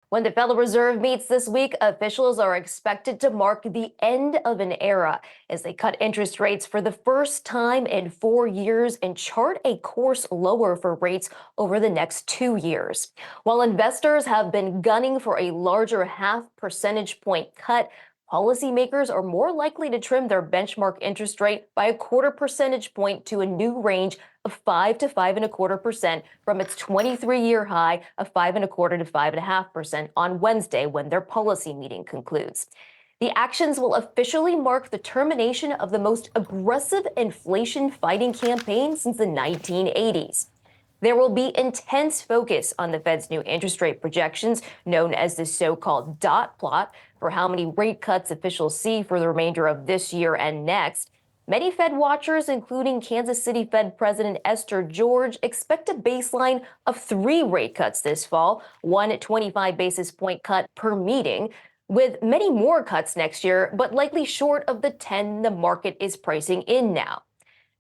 When the Federal Reserve meets this week, officials are expected to mark the end of an era as they cut interest rates for the first time in 4 years and chart a course lower for rates over the next 2 years. While investors have been gunning for a larger half percentage point cut, policymakers are more likely to trim their benchmark interest rate by a quarter percentage point to a new range of 5 to 5.25% from its 23-year high of 5.25 to 5.5% on Wednesday when their policy meeting concludes. The actions will officially mark the termination of the most aggressive inflation-fighting campaign since the 1980s. There will be intense focus on the Fed's new interest rate projections, known as the so-called dot plot, for how many rate cuts officials see for the remainder of this year and next. Many Fed watchers, including Kansas City Fed President Esther George, expect a baseline of 3 rate cuts this fall, one 25 basis point cut per meeting, with many more cuts next year, but likely short of the 10 the market is pricing in now.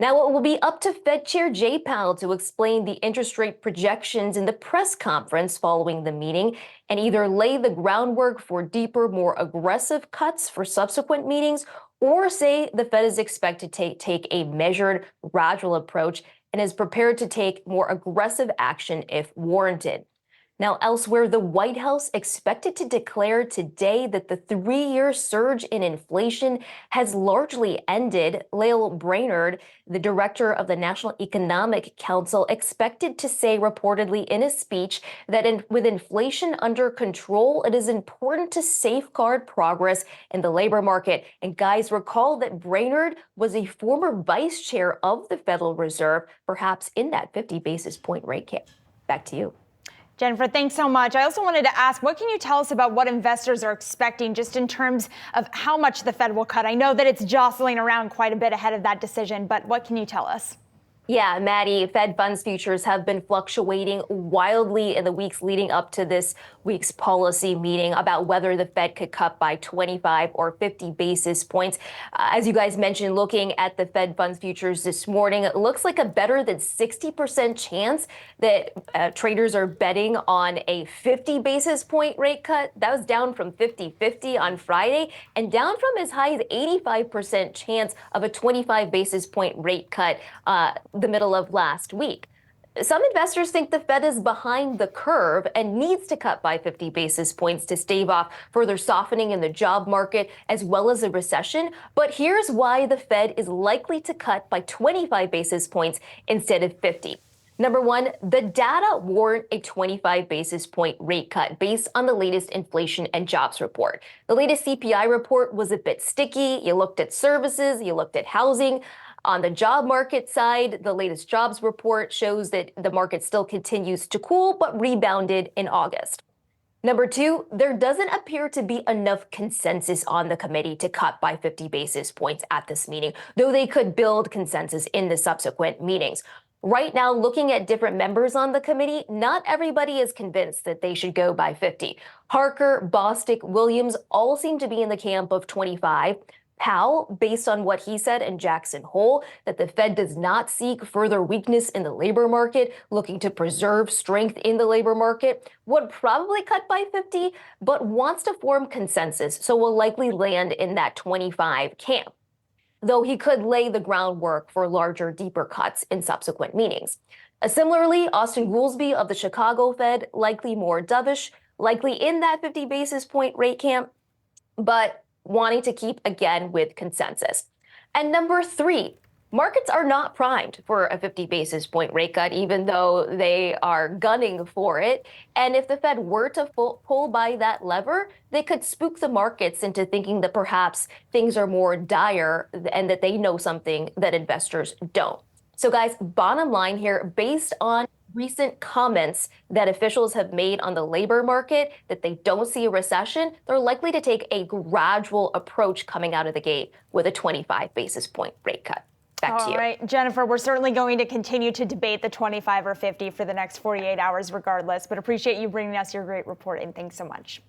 Now, it will be up to Fed Chair Jay Powell to explain the interest rate projections in the press conference following the meeting and either lay the groundwork for deeper, more aggressive cuts for subsequent meetings or say the Fed is expected to take a measured, gradual approach and is prepared to take more aggressive action if warranted. Now, elsewhere, the White House expected to declare today that the 3-year surge in inflation has largely ended. Lael Brainerd, the director of the National Economic Council, expected to say reportedly in a speech that with inflation under control, it is important to safeguard progress in the labor market. And guys, recall that Brainerd was a former vice chair of the Federal Reserve, perhaps in that 50 basis point rate cap. Back to you. Jennifer, thanks so much. I also wanted to ask, what can you tell us about what investors are expecting just in terms of how much the Fed will cut? I know that it's jostling around quite a bit ahead of that decision, but what can you tell us? Yeah, Maddie, Fed funds futures have been fluctuating wildly in the weeks leading up to this week's policy meeting about whether the Fed could cut by 25 or 50 basis points. As you guys mentioned, looking at the Fed funds futures this morning, it looks like a better than 60% chance that traders are betting on a 50 basis point rate cut. That was down from 50-50 on Friday and down from as high as 85% chance of a 25 basis point rate cut the middle of last week. Some investors think the Fed is behind the curve and needs to cut by 50 basis points to stave off further softening in the job market as well as a recession. But here's why the Fed is likely to cut by 25 basis points instead of 50. Number one, the data warrant a 25 basis point rate cut based on the latest inflation and jobs report. The latest CPI report was a bit sticky. You looked at services, you looked at housing. On the job market side, the latest jobs report shows that the market still continues to cool, but rebounded in August. Number two, there doesn't appear to be enough consensus on the committee to cut by 50 basis points at this meeting, though they could build consensus in the subsequent meetings. Right now, looking at different members on the committee, not everybody is convinced that they should go by 50. Harker, Bostic, Williams all seem to be in the camp of 25. Powell, based on what he said, and Jackson Hole, that the Fed does not seek further weakness in the labor market, looking to preserve strength in the labor market, would probably cut by 50, but wants to form consensus, so will likely land in that 25 camp, though he could lay the groundwork for larger, deeper cuts in subsequent meetings. Similarly, Austin Goolsbee of the Chicago Fed, likely more dovish, likely in that 50 basis point rate camp, but wanting to keep again with consensus. And number three, markets are not primed for a 50 basis point rate cut, even though they are gunning for it. And if the Fed were to pull by that lever, they could spook the markets into thinking that perhaps things are more dire and that they know something that investors don't. So guys, bottom line here, based on recent comments that officials have made on the labor market that they don't see a recession, they're likely to take a gradual approach coming out of the gate with a 25 basis point rate cut. Back to you. All right, Jennifer, we're certainly going to continue to debate the 25 or 50 for the next 48 hours regardless, but appreciate you bringing us your great reporting. Thanks so much.